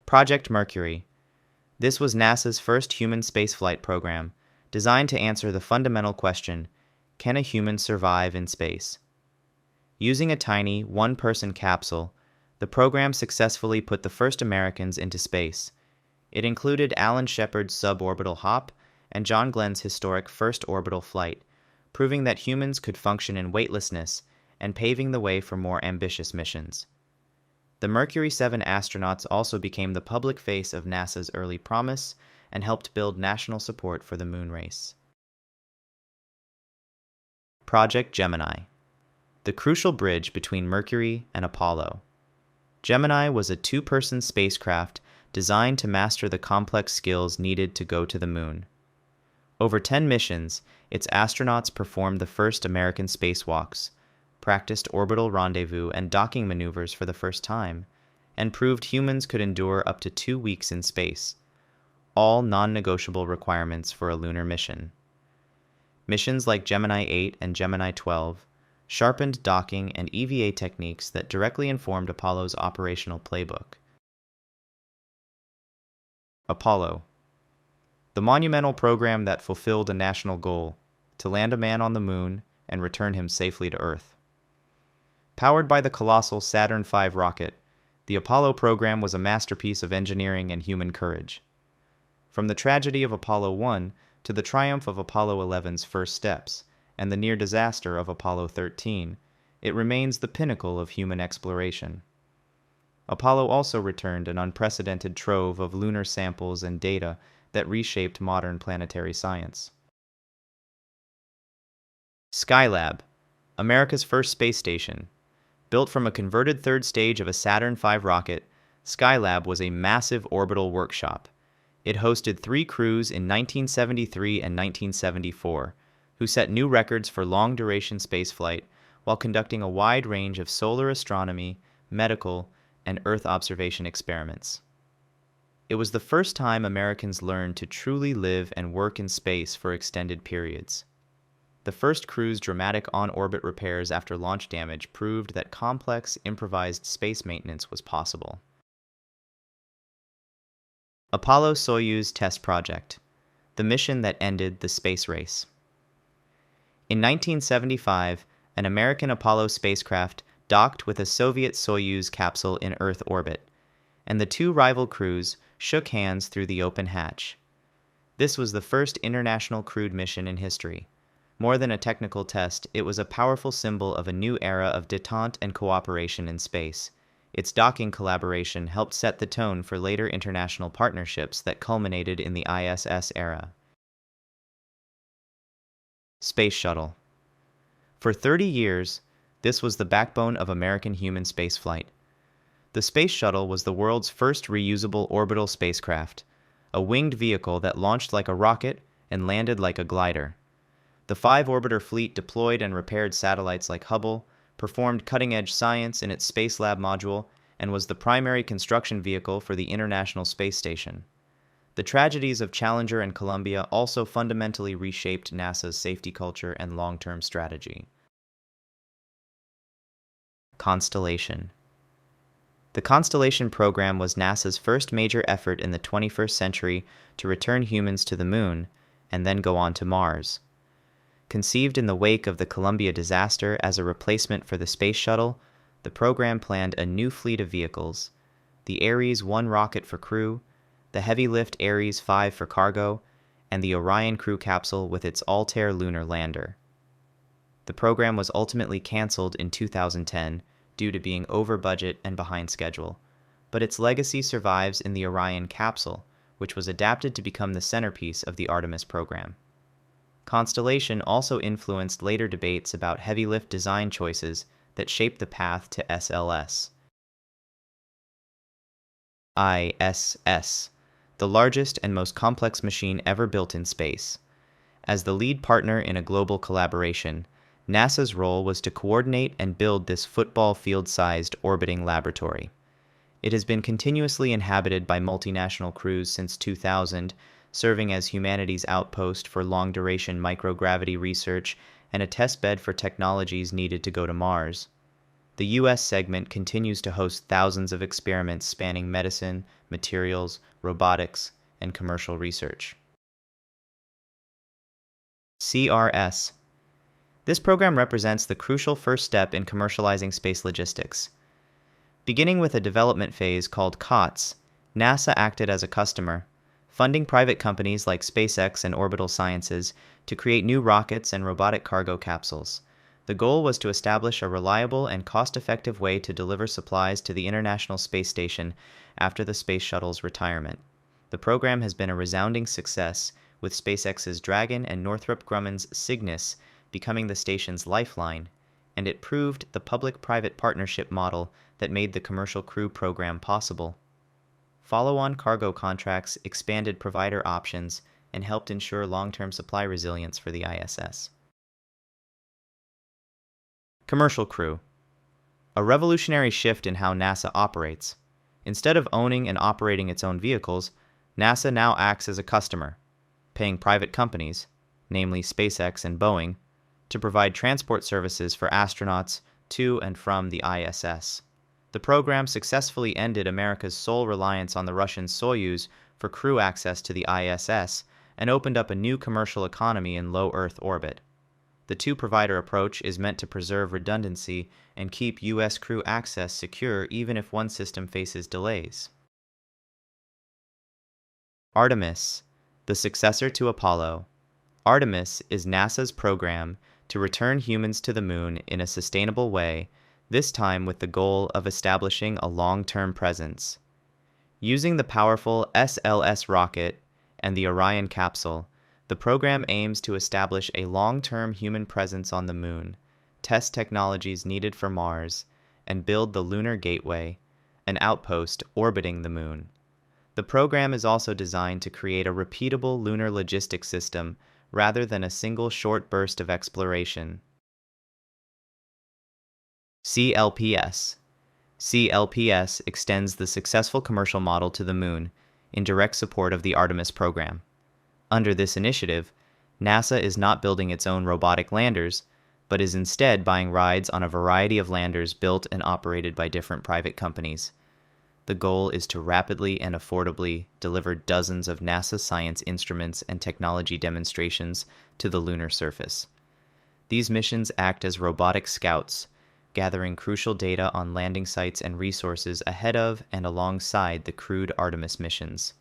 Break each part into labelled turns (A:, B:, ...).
A: Project Mercury. This was NASA's first human spaceflight program, designed to answer the fundamental question, can a human survive in space? Using a tiny, one-person capsule, the program successfully put the first Americans into space. It included Alan Shepard's suborbital hop and John Glenn's historic first orbital flight, proving that humans could function in weightlessness and paving the way for more ambitious missions. The Mercury 7 astronauts also became the public face of NASA's early promise and helped build national support for the moon race. Project Gemini. The crucial bridge between Mercury and Apollo. Gemini was a two-person spacecraft designed to master the complex skills needed to go to the moon. Over 10 missions, its astronauts performed the first American spacewalks, practiced orbital rendezvous and docking maneuvers for the first time, and proved humans could endure up to 2 weeks in space, all non-negotiable requirements for a lunar mission. Missions like Gemini 8 and Gemini 12 sharpened docking and EVA techniques that directly informed Apollo's operational playbook. Apollo. The monumental program that fulfilled a national goal, to land a man on the moon and return him safely to Earth. Powered by the colossal Saturn V rocket, the Apollo program was a masterpiece of engineering and human courage. From the tragedy of Apollo 1 to the triumph of Apollo 11's first steps, and the near disaster of Apollo 13, it remains the pinnacle of human exploration. Apollo also returned an unprecedented trove of lunar samples and data that reshaped modern planetary science. Skylab, America's first space station. Built from a converted third stage of a Saturn V rocket, Skylab was a massive orbital workshop. It hosted 3 crews in 1973 and 1974, who set new records for long-duration spaceflight while conducting a wide range of solar astronomy, medical, and Earth observation experiments. It was the first time Americans learned to truly live and work in space for extended periods. The first crew's dramatic on-orbit repairs after launch damage proved that complex, improvised space maintenance was possible. Apollo-Soyuz Test Project, the mission that ended the space race. In 1975, an American Apollo spacecraft docked with a Soviet Soyuz capsule in Earth orbit, and the 2 rival crews shook hands through the open hatch. This was the first international crewed mission in history. More than a technical test, it was a powerful symbol of a new era of détente and cooperation in space. Its docking collaboration helped set the tone for later international partnerships that culminated in the ISS era. Space Shuttle. For 30 years, this was the backbone of American human spaceflight. The Space Shuttle was the world's first reusable orbital spacecraft, a winged vehicle that launched like a rocket and landed like a glider. The 5-orbiter fleet deployed and repaired satellites like Hubble, performed cutting-edge science in its Spacelab module, and was the primary construction vehicle for the International Space Station. The tragedies of Challenger and Columbia also fundamentally reshaped NASA's safety culture and long-term strategy. Constellation. The Constellation program was NASA's first major effort in the 21st century to return humans to the Moon and then go on to Mars. Conceived in the wake of the Columbia disaster as a replacement for the Space Shuttle, the program planned a new fleet of vehicles, the Ares 1 rocket for crew, the heavy-lift Ares 5 for cargo, and the Orion crew capsule with its Altair lunar lander. The program was ultimately canceled in 2010 due to being over budget and behind schedule, but its legacy survives in the Orion capsule, which was adapted to become the centerpiece of the Artemis program. Constellation also influenced later debates about heavy-lift design choices that shaped the path to SLS. ISS, the largest and most complex machine ever built in space. As the lead partner in a global collaboration, NASA's role was to coordinate and build this football field-sized orbiting laboratory. It has been continuously inhabited by multinational crews since 2000, serving as humanity's outpost for long-duration microgravity research and a testbed for technologies needed to go to Mars. The U.S. segment continues to host thousands of experiments spanning medicine, materials, robotics, and commercial research. CRS. This program represents the crucial first step in commercializing space logistics. Beginning with a development phase called COTS, NASA acted as a customer, funding private companies like SpaceX and Orbital Sciences to create new rockets and robotic cargo capsules. The goal was to establish a reliable and cost-effective way to deliver supplies to the International Space Station after the Space Shuttle's retirement. The program has been a resounding success, with SpaceX's Dragon and Northrop Grumman's Cygnus becoming the station's lifeline, and it proved the public-private partnership model that made the Commercial Crew program possible. Follow-on cargo contracts expanded provider options and helped ensure long-term supply resilience for the ISS. Commercial Crew. A revolutionary shift in how NASA operates. Instead of owning and operating its own vehicles, NASA now acts as a customer, paying private companies, namely SpaceX and Boeing, to provide transport services for astronauts to and from the ISS. The program successfully ended America's sole reliance on the Russian Soyuz for crew access to the ISS and opened up a new commercial economy in low Earth orbit. The two-provider approach is meant to preserve redundancy and keep U.S. crew access secure even if one system faces delays. Artemis, the successor to Apollo. Artemis is NASA's program to return humans to the moon in a sustainable way, this time with the goal of establishing a long-term presence. Using the powerful SLS rocket and the Orion capsule, the program aims to establish a long-term human presence on the moon, test technologies needed for Mars, and build the Lunar Gateway, an outpost orbiting the moon. The program is also designed to create a repeatable lunar logistics system rather than a single short burst of exploration. CLPS. CLPS extends the successful commercial model to the moon in direct support of the Artemis program. Under this initiative, NASA is not building its own robotic landers, but is instead buying rides on a variety of landers built and operated by different private companies. The goal is to rapidly and affordably deliver dozens of NASA science instruments and technology demonstrations to the lunar surface. These missions act as robotic scouts, gathering crucial data on landing sites and resources ahead of and alongside the crewed Artemis missions.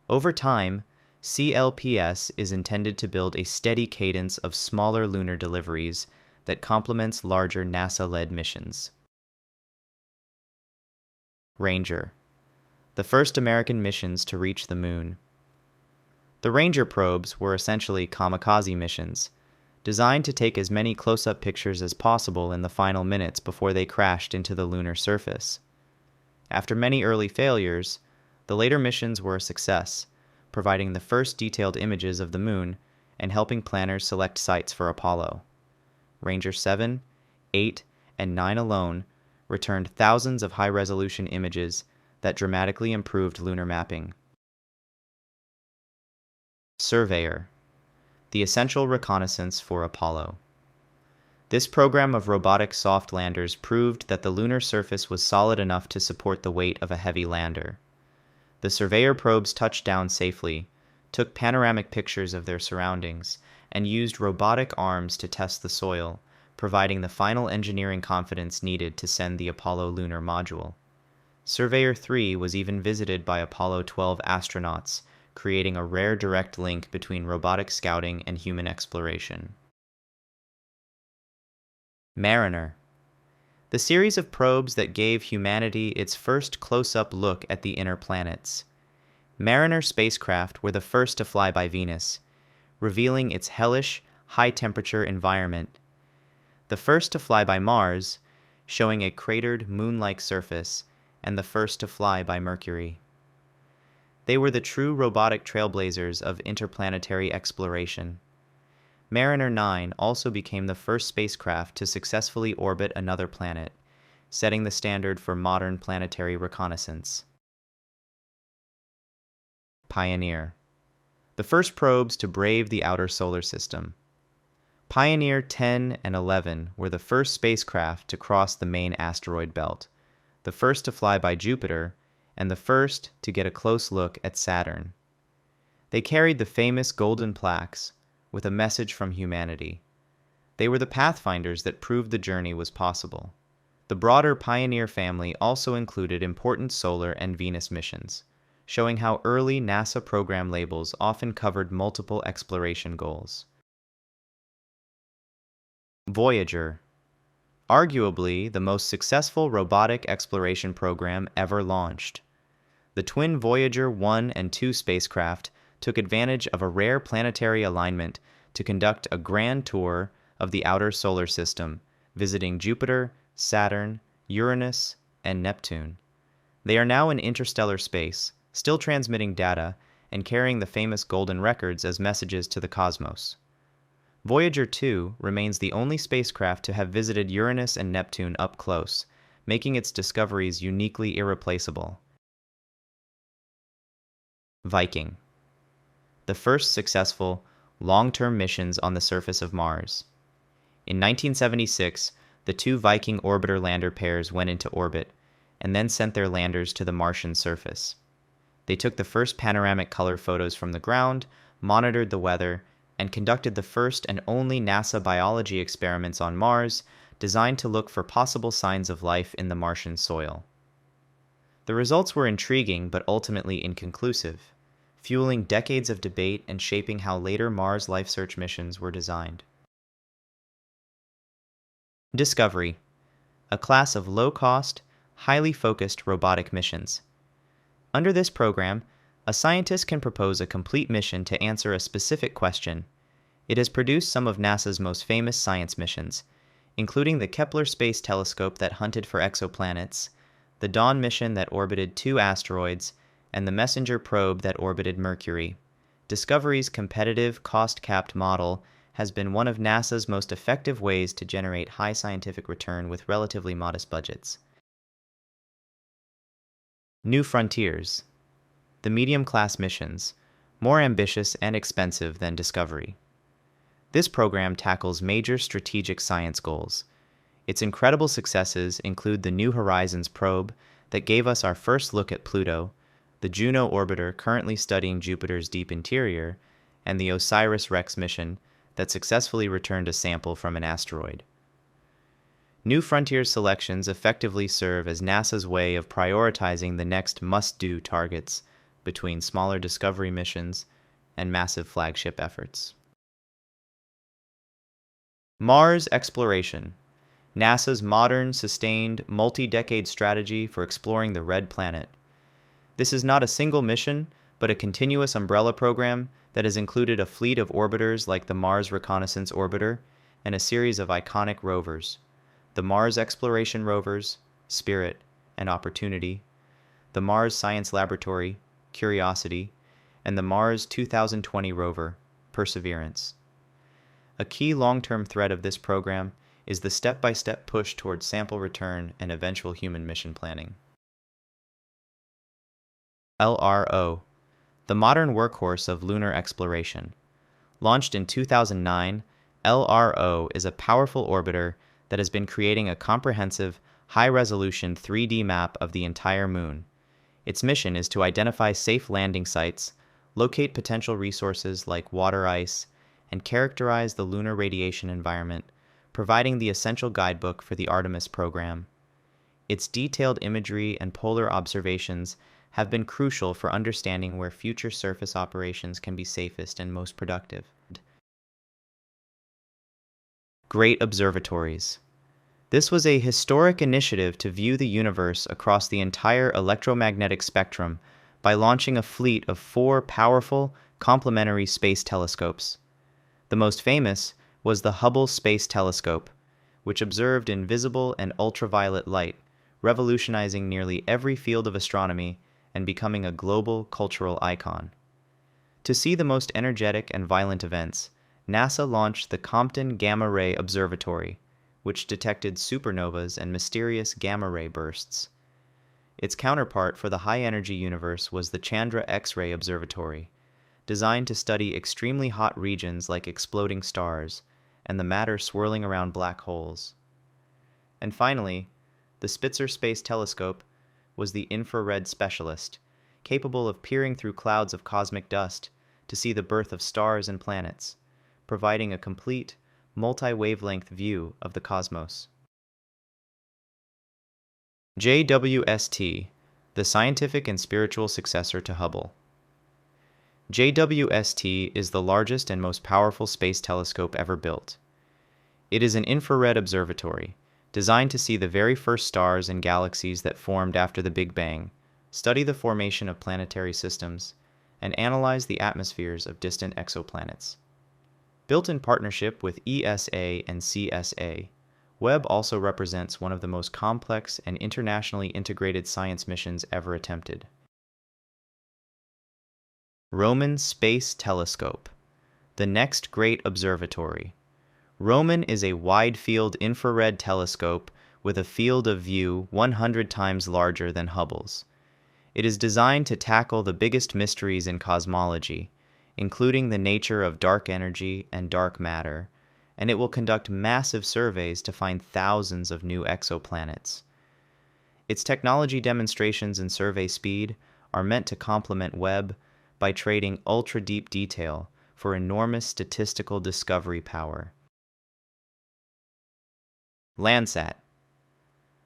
A: Over time, CLPS is intended to build a steady cadence of smaller lunar deliveries that complements larger NASA-led missions. Ranger. The first American missions to reach the moon. The Ranger probes were essentially kamikaze missions, designed to take as many close-up pictures as possible in the final minutes before they crashed into the lunar surface. After many early failures, the later missions were a success, providing the first detailed images of the moon and helping planners select sites for Apollo. Ranger 7, 8, and 9 alone returned thousands of high-resolution images that dramatically improved lunar mapping. Surveyor. The essential reconnaissance for Apollo. This program of robotic soft landers proved that the lunar surface was solid enough to support the weight of a heavy lander. The Surveyor probes touched down safely, took panoramic pictures of their surroundings, and used robotic arms to test the soil, providing the final engineering confidence needed to send the Apollo lunar module. Surveyor 3 was even visited by Apollo 12 astronauts, creating a rare direct link between robotic scouting and human exploration. Mariner. The series of probes that gave humanity its first close-up look at the inner planets. Mariner spacecraft were the first to fly by Venus, revealing its hellish, high-temperature environment. The first to fly by Mars, showing a cratered moon-like surface, and the first to fly by Mercury. They were the true robotic trailblazers of interplanetary exploration. Mariner 9 also became the first spacecraft to successfully orbit another planet, setting the standard for modern planetary reconnaissance. Pioneer. The first probes to brave the outer solar system. Pioneer 10 and 11 were the first spacecraft to cross the main asteroid belt, the first to fly by Jupiter, and the first to get a close look at Saturn. They carried the famous golden plaques with a message from humanity. They were the pathfinders that proved the journey was possible. The broader Pioneer family also included important solar and Venus missions, showing how early NASA program labels often covered multiple exploration goals. Voyager, arguably the most successful robotic exploration program ever launched. The twin Voyager 1 and 2 spacecraft took advantage of a rare planetary alignment to conduct a grand tour of the outer solar system, visiting Jupiter, Saturn, Uranus, and Neptune. They are now in interstellar space, still transmitting data and carrying the famous golden records as messages to the cosmos. Voyager 2 remains the only spacecraft to have visited Uranus and Neptune up close, making its discoveries uniquely irreplaceable. Viking, the first successful, long-term missions on the surface of Mars. In 1976, the two Viking orbiter lander pairs went into orbit and then sent their landers to the Martian surface. They took the first panoramic color photos from the ground, monitored the weather, and conducted the first and only NASA biology experiments on Mars designed to look for possible signs of life in the Martian soil. The results were intriguing but ultimately inconclusive, fueling decades of debate and shaping how later Mars life search missions were designed. Discovery, a class of low-cost, highly focused robotic missions. Under this program, a scientist can propose a complete mission to answer a specific question. It has produced some of NASA's most famous science missions, including the Kepler Space Telescope that hunted for exoplanets, the Dawn mission that orbited 2 asteroids, and the Messenger probe that orbited Mercury. Discovery's competitive, cost-capped model has been one of NASA's most effective ways to generate high scientific return with relatively modest budgets. New Frontiers, the medium-class missions, more ambitious and expensive than Discovery. This program tackles major strategic science goals. Its incredible successes include the New Horizons probe that gave us our first look at Pluto, the Juno orbiter currently studying Jupiter's deep interior, and the OSIRIS-REx mission that successfully returned a sample from an asteroid. New Frontiers selections effectively serve as NASA's way of prioritizing the next must-do targets between smaller Discovery missions and massive flagship efforts. Mars exploration, NASA's modern, sustained, multi-decade strategy for exploring the red planet. This is not a single mission, but a continuous umbrella program that has included a fleet of orbiters like the Mars Reconnaissance Orbiter and a series of iconic rovers: the Mars Exploration Rovers, Spirit and Opportunity, the Mars Science Laboratory, Curiosity, and the Mars 2020 rover, Perseverance. A key long-term thread of this program is the step-by-step push towards sample return and eventual human mission planning. LRO, the modern workhorse of lunar exploration. Launched in 2009, LRO is a powerful orbiter that has been creating a comprehensive, high-resolution 3D map of the entire Moon. Its mission is to identify safe landing sites, locate potential resources like water ice, and characterize the lunar radiation environment, providing the essential guidebook for the Artemis program. Its detailed imagery and polar observations have been crucial for understanding where future surface operations can be safest and most productive. Great Observatories. This was a historic initiative to view the universe across the entire electromagnetic spectrum by launching a fleet of 4 powerful, complementary space telescopes. The most famous was the Hubble Space Telescope, which observed in visible and ultraviolet light, revolutionizing nearly every field of astronomy and becoming a global cultural icon. To see the most energetic and violent events, NASA launched the Compton Gamma Ray Observatory, which detected supernovas and mysterious gamma-ray bursts. Its counterpart for the high-energy universe was the Chandra X-ray Observatory, designed to study extremely hot regions like exploding stars and the matter swirling around black holes. And finally, the Spitzer Space Telescope was the infrared specialist, capable of peering through clouds of cosmic dust to see the birth of stars and planets, providing a complete, multi-wavelength view of the cosmos. JWST, the scientific and spiritual successor to Hubble. JWST is the largest and most powerful space telescope ever built. It is an infrared observatory, designed to see the very first stars and galaxies that formed after the Big Bang, study the formation of planetary systems, and analyze the atmospheres of distant exoplanets. Built in partnership with ESA and CSA, Webb also represents one of the most complex and internationally integrated science missions ever attempted. Roman Space Telescope, the next great observatory. Roman is a wide-field infrared telescope with a field of view 100 times larger than Hubble's. It is designed to tackle the biggest mysteries in cosmology, including the nature of dark energy and dark matter, and it will conduct massive surveys to find thousands of new exoplanets. Its technology demonstrations and survey speed are meant to complement Webb by trading ultra-deep detail for enormous statistical discovery power. Landsat.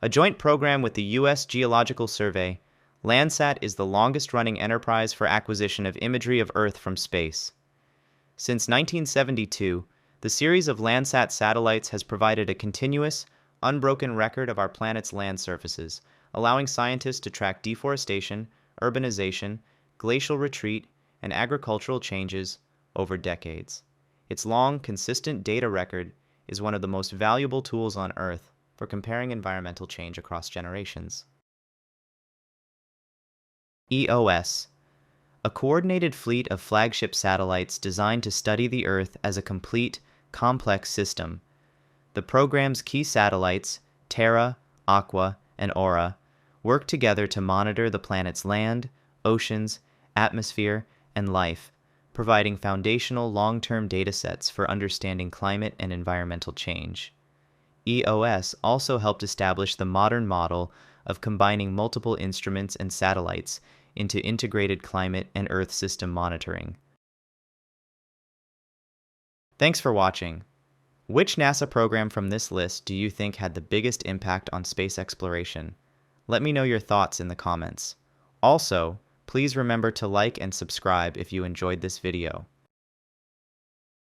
A: A joint program with the U.S. Geological Survey, Landsat is the longest-running enterprise for acquisition of imagery of Earth from space. Since 1972, the series of Landsat satellites has provided a continuous, unbroken record of our planet's land surfaces, allowing scientists to track deforestation, urbanization, glacial retreat, and agricultural changes over decades. Its long, consistent data record is one of the most valuable tools on Earth for comparing environmental change across generations. EOS, a coordinated fleet of flagship satellites designed to study the Earth as a complete, complex system. The program's key satellites, Terra, Aqua, and Aura, work together to monitor the planet's land, oceans, atmosphere, and life, providing foundational long-term datasets for understanding climate and environmental change. EOS also helped establish the modern model of combining multiple instruments and satellites into integrated climate and Earth system monitoring. Thanks for watching. Which NASA program from this list do you think had the biggest impact on space exploration? Let me know your thoughts in the comments. Also, please remember to like and subscribe if you enjoyed this video.